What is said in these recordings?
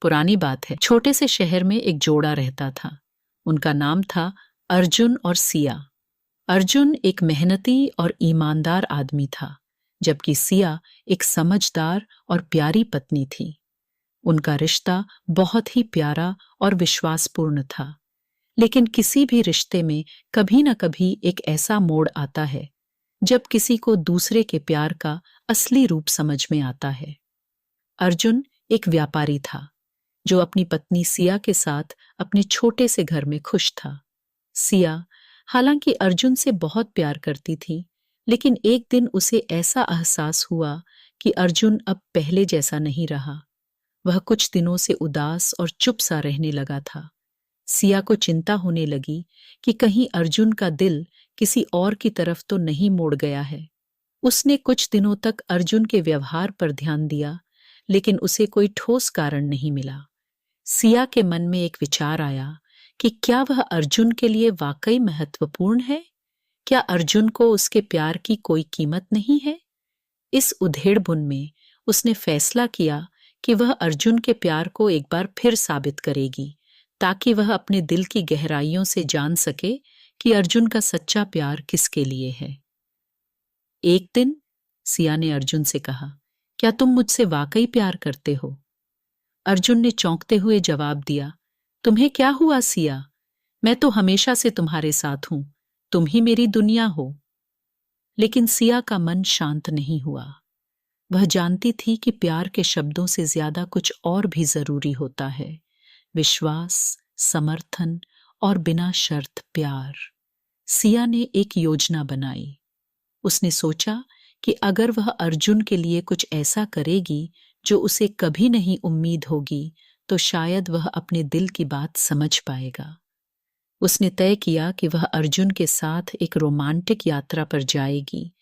पुरानी बात है। छोटे से शहर में एक जोड़ा रहता था। उनका नाम था अर्जुन और सिया। अर्जुन एक मेहनती और ईमानदार आदमी था, जबकि सिया एक समझदार और प्यारी पत्नी थी। उनका रिश्ता बहुत ही प्यारा और विश्वासपूर्ण था। लेकिन किसी भी रिश्ते में कभी न कभी एक ऐसा मोड़ आता है जब किसी को दूसरे के प्यार का असली रूप समझ में आता है। अर्जुन एक व्यापारी था जो अपनी पत्नी सिया के साथ अपने छोटे से घर में खुश था। सिया हालांकि अर्जुन से बहुत प्यार करती थी, लेकिन एक दिन उसे ऐसा एहसास हुआ कि अर्जुन अब पहले जैसा नहीं रहा। वह कुछ दिनों से उदास और चुप सा रहने लगा था। सिया को चिंता होने लगी कि कहीं अर्जुन का दिल किसी और की तरफ तो नहीं मोड़ गया है। उसने कुछ दिनों तक अर्जुन के व्यवहार पर ध्यान दिया, लेकिन उसे कोई ठोस कारण नहीं मिला। सिया के मन में एक विचार आया कि क्या वह अर्जुन के लिए वाकई महत्वपूर्ण है? क्या अर्जुन को उसके प्यार की कोई कीमत नहीं है? इस उधेड़बुन में उसने फैसला किया कि वह अर्जुन के प्यार को एक बार फिर साबित करेगी, ताकि वह अपने दिल की गहराइयों से जान सके कि अर्जुन का सच्चा प्यार किसके लिए है। एक दिन सिया ने अर्जुन से कहा, क्या तुम मुझसे वाकई प्यार करते हो? अर्जुन ने चौंकते हुए जवाब दिया, तुम्हें क्या हुआ सिया? मैं तो हमेशा से तुम्हारे साथ हूं, तुम ही मेरी दुनिया हो। लेकिन सिया का मन शांत नहीं हुआ। वह जानती थी कि प्यार के शब्दों से ज्यादा कुछ और भी जरूरी होता है। विश्वास, समर्थन और बिना शर्त प्यार। सिया ने एक योजना बनाई। उसने सोचा कि अगर वह अर्जुन के लिए कुछ ऐसा करेगी जो उसे कभी नहीं उम्मीद होगी, तो शायद वह अपने दिल की बात समझ पाएगा। उसने तय किया कि वह अर्जुन के साथ एक रोमांटिक यात्रा पर जाएगी,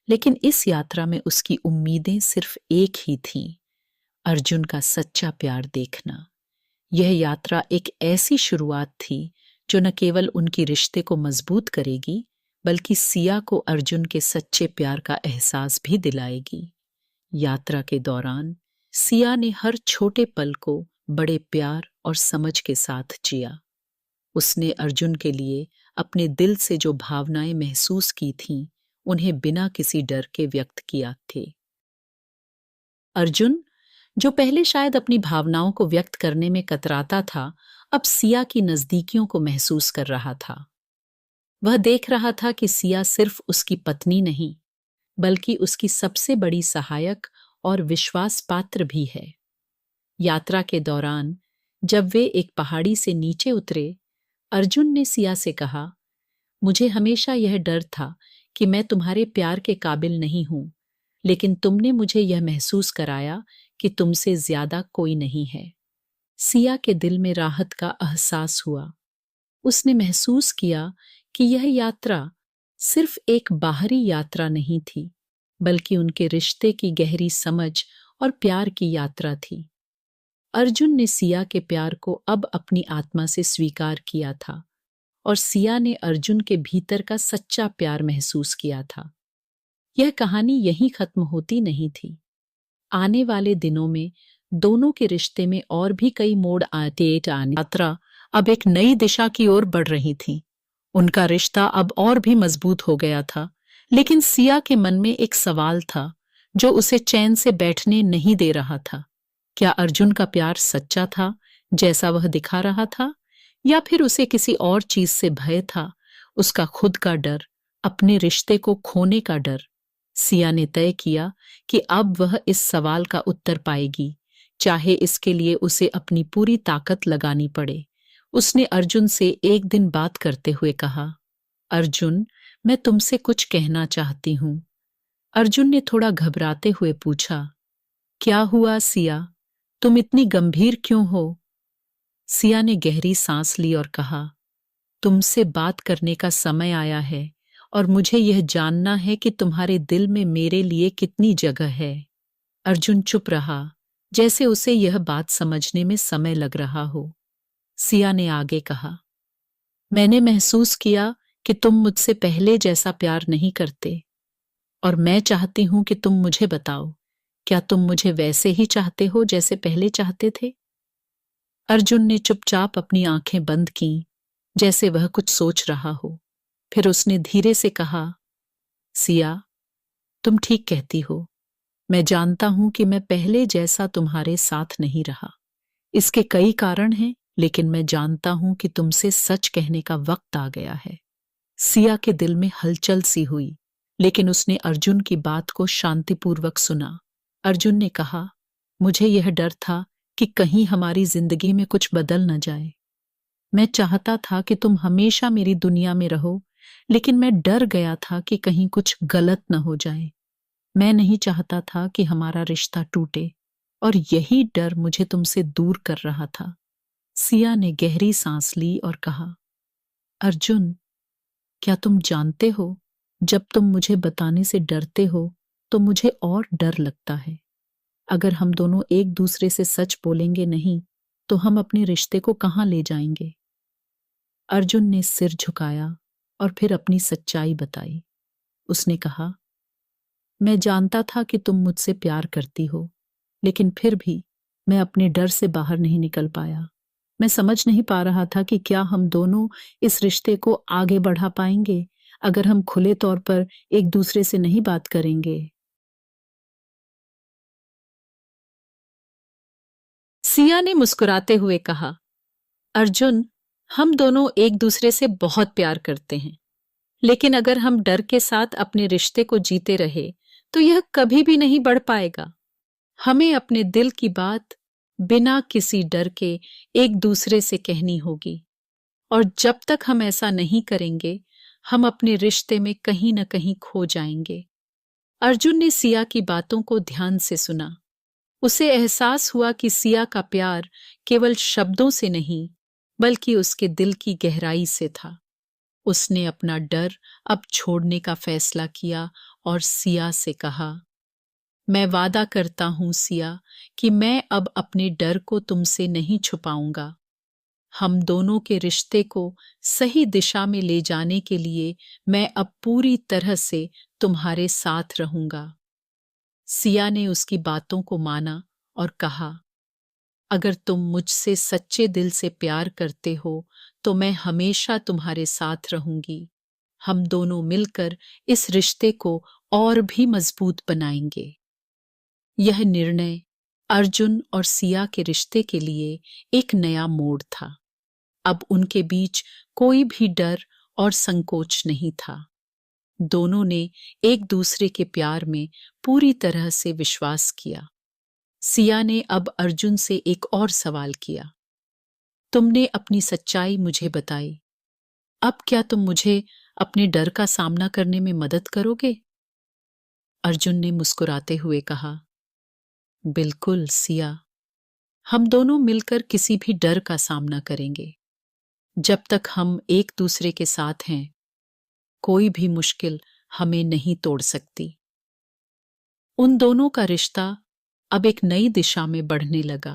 लेकिन इस यात्रा में उसकी उम्मीदें सिर्फ एक ही थीं, अर्जुन का सच्चा प्यार देखना। यह यात्रा एक ऐसी शुरुआत थी जो न केवल उनकी रिश्ते को मजबूत करेगी, बल्कि सिया को अर्जुन के सच्चे प्यार का एहसास भी दिलाएगी। यात्रा के दौरान सिया ने हर छोटे पल को बड़े प्यार और समझ के साथ जिया। उसने अर्जुन के लिए अपने दिल से जो भावनाएं महसूस की थीं, उन्हें बिना किसी डर के व्यक्त किया थे। अर्जुन, जो पहले शायद अपनी भावनाओं को व्यक्त करने में कतराता था, अब सिया की नजदीकियों को महसूस कर रहा था। वह देख रहा था कि सिया सिर्फ उसकी पत्नी नहीं, बल्कि उसकी सबसे बड़ी सहायक और विश्वास पात्र भी है। यात्रा के दौरान जब वे एक पहाड़ी से नीचे उतरे, अर्जुन ने सिया से कहा, मुझे हमेशा यह डर था कि मैं तुम्हारे प्यार के काबिल नहीं हूं, लेकिन तुमने मुझे यह महसूस कराया कि तुमसे ज्यादा कोई नहीं है। सिया के दिल में राहत का एहसास हुआ। उसने महसूस किया कि यह यात्रा सिर्फ एक बाहरी यात्रा नहीं थी, बल्कि उनके रिश्ते की गहरी समझ और प्यार की यात्रा थी। अर्जुन ने सिया के प्यार को अब अपनी आत्मा से स्वीकार किया था, और सिया ने अर्जुन के भीतर का सच्चा प्यार महसूस किया था। यह कहानी यहीं खत्म होती नहीं थी। आने वाले दिनों में दोनों के रिश्ते में और भी कई मोड़ आने यात्रा अब एक नई दिशा की ओर बढ़ रही थी। उनका रिश्ता अब और भी मजबूत हो गया था, लेकिन सिया के मन में एक सवाल था जो उसे चैन से बैठने नहीं दे रहा था। क्या अर्जुन का प्यार सच्चा था जैसा वह दिखा रहा था, या फिर उसे किसी और चीज से भय था, उसका खुद का डर, अपने रिश्ते को खोने का डर? सिया ने तय किया कि अब वह इस सवाल का उत्तर पाएगी, चाहे इसके लिए उसे अपनी पूरी ताकत लगानी पड़े। उसने अर्जुन से एक दिन बात करते हुए कहा, अर्जुन, मैं तुमसे कुछ कहना चाहती हूं। अर्जुन ने थोड़ा घबराते हुए पूछा, क्या हुआ सिया, तुम इतनी गंभीर क्यों हो? सिया ने गहरी सांस ली और कहा, तुमसे बात करने का समय आया है, और मुझे यह जानना है कि तुम्हारे दिल में मेरे लिए कितनी जगह है। अर्जुन चुप रहा, जैसे उसे यह बात समझने में समय लग रहा हो। सिया ने आगे कहा, मैंने महसूस किया कि तुम मुझसे पहले जैसा प्यार नहीं करते, और मैं चाहती हूं कि तुम मुझे बताओ, क्या तुम मुझे वैसे ही चाहते हो जैसे पहले चाहते थे? अर्जुन ने चुपचाप अपनी आंखें बंद कीं, जैसे वह कुछ सोच रहा हो। फिर उसने धीरे से कहा, सिया, तुम ठीक कहती हो। मैं जानता हूं कि मैं पहले जैसा तुम्हारे साथ नहीं रहा। इसके कई कारण हैं, लेकिन मैं जानता हूं कि तुमसे सच कहने का वक्त आ गया है। सिया के दिल में हलचल सी हुई, लेकिन उसने अर्जुन की बात को शांतिपूर्वक सुना। अर्जुन ने कहा, मुझे यह डर था कि कहीं हमारी जिंदगी में कुछ बदल न जाए। मैं चाहता था कि तुम हमेशा मेरी दुनिया में रहो, लेकिन मैं डर गया था कि कहीं कुछ गलत न हो जाए। मैं नहीं चाहता था कि हमारा रिश्ता टूटे, और यही डर मुझे तुमसे दूर कर रहा था। सिया ने गहरी सांस ली और कहा, अर्जुन, क्या तुम जानते हो, जब तुम मुझे बताने से डरते हो तो मुझे और डर लगता है। अगर हम दोनों एक दूसरे से सच बोलेंगे नहीं, तो हम अपने रिश्ते को कहाँ ले जाएंगे? अर्जुन ने सिर झुकाया और फिर अपनी सच्चाई बताई। उसने कहा, मैं जानता था कि तुम मुझसे प्यार करती हो, लेकिन फिर भी मैं अपने डर से बाहर नहीं निकल पाया। मैं समझ नहीं पा रहा था कि क्या हम दोनों इस रिश्ते को आगे बढ़ा पाएंगे अगर हम खुले तौर पर एक दूसरे से नहीं बात करेंगे। सिया ने मुस्कुराते हुए कहा, अर्जुन, हम दोनों एक दूसरे से बहुत प्यार करते हैं, लेकिन अगर हम डर के साथ अपने रिश्ते को जीते रहे तो यह कभी भी नहीं बढ़ पाएगा। हमें अपने दिल की बात बिना किसी डर के एक दूसरे से कहनी होगी, और जब तक हम ऐसा नहीं करेंगे, हम अपने रिश्ते में कहीं न कहीं खो जाएंगे। अर्जुन ने सिया की बातों को ध्यान से सुना। उसे एहसास हुआ कि सिया का प्यार केवल शब्दों से नहीं, बल्कि उसके दिल की गहराई से था। उसने अपना डर अब छोड़ने का फैसला किया और सिया से कहा, मैं वादा करता हूं सिया, कि मैं अब अपने डर को तुमसे नहीं छुपाऊंगा। हम दोनों के रिश्ते को सही दिशा में ले जाने के लिए मैं अब पूरी तरह से तुम्हारे साथ रहूंगा। सिया ने उसकी बातों को माना और कहा, अगर तुम मुझसे सच्चे दिल से प्यार करते हो तो मैं हमेशा तुम्हारे साथ रहूंगी। हम दोनों मिलकर इस रिश्ते को और भी मजबूत बनाएंगे। यह निर्णय अर्जुन और सिया के रिश्ते के लिए एक नया मोड़ था। अब उनके बीच कोई भी डर और संकोच नहीं था। दोनों ने एक दूसरे के प्यार में पूरी तरह से विश्वास किया। सिया ने अब अर्जुन से एक और सवाल किया, तुमने अपनी सच्चाई मुझे बताई, अब क्या तुम मुझे अपने डर का सामना करने में मदद करोगे? अर्जुन ने मुस्कुराते हुए कहा, बिल्कुल सिया, हम दोनों मिलकर किसी भी डर का सामना करेंगे। जब तक हम एक दूसरे के साथ हैं, कोई भी मुश्किल हमें नहीं तोड़ सकती। उन दोनों का रिश्ता अब एक नई दिशा में बढ़ने लगा।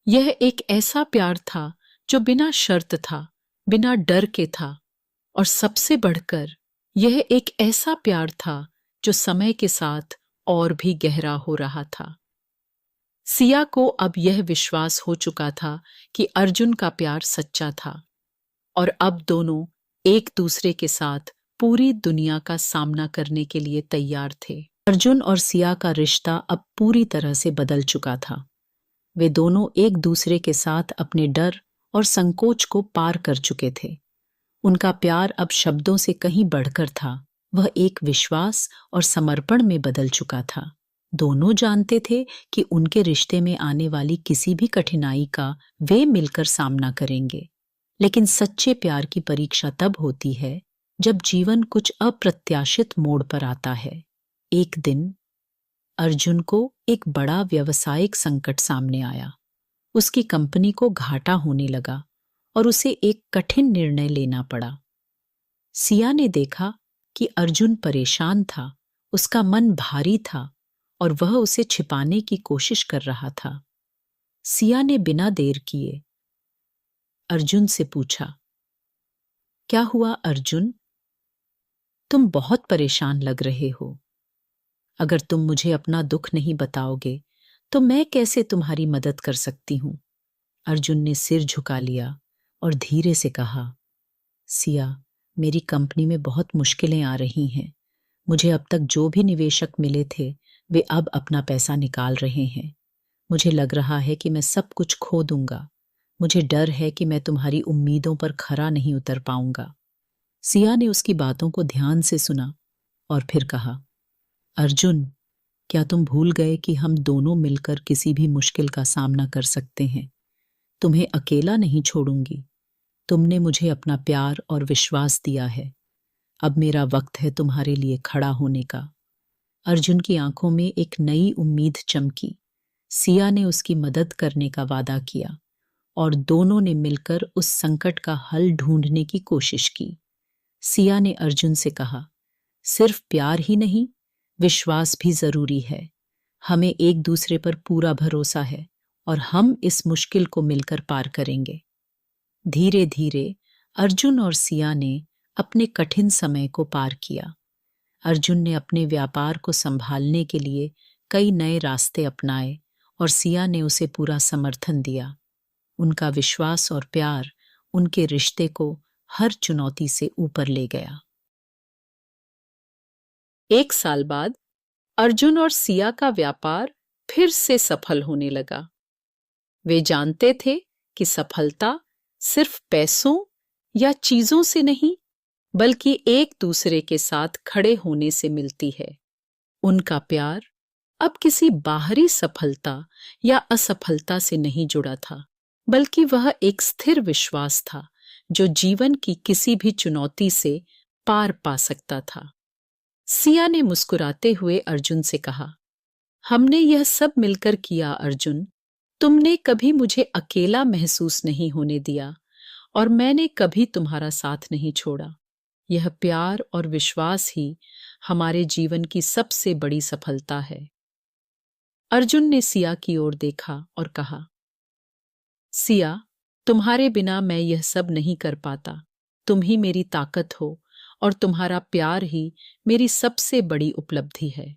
यह एक ऐसा प्यार था जो बिना शर्त था, बिना डर के था, और सबसे बढ़कर यह एक ऐसा प्यार था जो समय के साथ और भी गहरा हो रहा था। सिया को अब यह विश्वास हो चुका था कि अर्जुन का प्यार सच्चा था, और अब दोनों एक दूसरे के साथ पूरी दुनिया का सामना करने के लिए तैयार थे। अर्जुन और सिया का रिश्ता अब पूरी तरह से बदल चुका था। वे दोनों एक दूसरे के साथ अपने डर और संकोच को पार कर चुके थे। उनका प्यार अब शब्दों से कहीं बढ़कर था। वह एक विश्वास और समर्पण में बदल चुका था। दोनों जानते थे कि उनके रिश्ते में आने वाली किसी भी कठिनाई का वे मिलकर सामना करेंगे। लेकिन सच्चे प्यार की परीक्षा तब होती है जब जीवन कुछ अप्रत्याशित मोड़ पर आता है। एक दिन अर्जुन को एक बड़ा व्यावसायिक संकट सामने आया। उसकी कंपनी को घाटा होने लगा और उसे एक कठिन निर्णय लेना पड़ा। सिया ने देखा कि अर्जुन परेशान था, उसका मन भारी था और वह उसे छिपाने की कोशिश कर रहा था। सिया ने बिना देर किए अर्जुन से पूछा, क्या हुआ अर्जुन? तुम बहुत परेशान लग रहे हो। अगर तुम मुझे अपना दुख नहीं बताओगे तो मैं कैसे तुम्हारी मदद कर सकती हूँ? अर्जुन ने सिर झुका लिया और धीरे से कहा, सिया, मेरी कंपनी में बहुत मुश्किलें आ रही हैं। मुझे अब तक जो भी निवेशक मिले थे, वे अब अपना पैसा निकाल रहे हैं। मुझे लग रहा है कि मैं सब कुछ खो दूंगा। मुझे डर है कि मैं तुम्हारी उम्मीदों पर खरा नहीं उतर पाऊंगा। सिया ने उसकी बातों को ध्यान से सुना और फिर कहा, अर्जुन, क्या तुम भूल गए कि हम दोनों मिलकर किसी भी मुश्किल का सामना कर सकते हैं? तुम्हें अकेला नहीं छोड़ूंगी। तुमने मुझे अपना प्यार और विश्वास दिया है। अब मेरा वक्त है तुम्हारे लिए खड़ा होने का। अर्जुन की आंखों में एक नई उम्मीद चमकी। सिया ने उसकी मदद करने का वादा किया और दोनों ने मिलकर उस संकट का हल ढूंढने की कोशिश की। सिया ने अर्जुन से कहा, सिर्फ प्यार ही नहीं, विश्वास भी जरूरी है। हमें एक दूसरे पर पूरा भरोसा है और हम इस मुश्किल को मिलकर पार करेंगे। धीरे धीरे अर्जुन और सिया ने अपने कठिन समय को पार किया। अर्जुन ने अपने व्यापार को संभालने के लिए कई नए रास्ते अपनाए और सिया ने उसे पूरा समर्थन दिया। उनका विश्वास और प्यार उनके रिश्ते को हर चुनौती से ऊपर ले गया। 1 साल बाद अर्जुन और सिया का व्यापार फिर से सफल होने लगा। वे जानते थे कि सफलता सिर्फ पैसों या चीजों से नहीं, बल्कि एक दूसरे के साथ खड़े होने से मिलती है। उनका प्यार अब किसी बाहरी सफलता या असफलता से नहीं जुड़ा था, बल्कि वह एक स्थिर विश्वास था जो जीवन की किसी भी चुनौती से पार पा सकता था। सिया ने मुस्कुराते हुए अर्जुन से कहा, हमने यह सब मिलकर किया अर्जुन। तुमने कभी मुझे अकेला महसूस नहीं होने दिया और मैंने कभी तुम्हारा साथ नहीं छोड़ा। यह प्यार और विश्वास ही हमारे जीवन की सबसे बड़ी सफलता है। अर्जुन ने सिया की ओर देखा और कहा, सिया, तुम्हारे बिना मैं यह सब नहीं कर पाता। तुम ही मेरी ताकत हो और तुम्हारा प्यार ही मेरी सबसे बड़ी उपलब्धि है।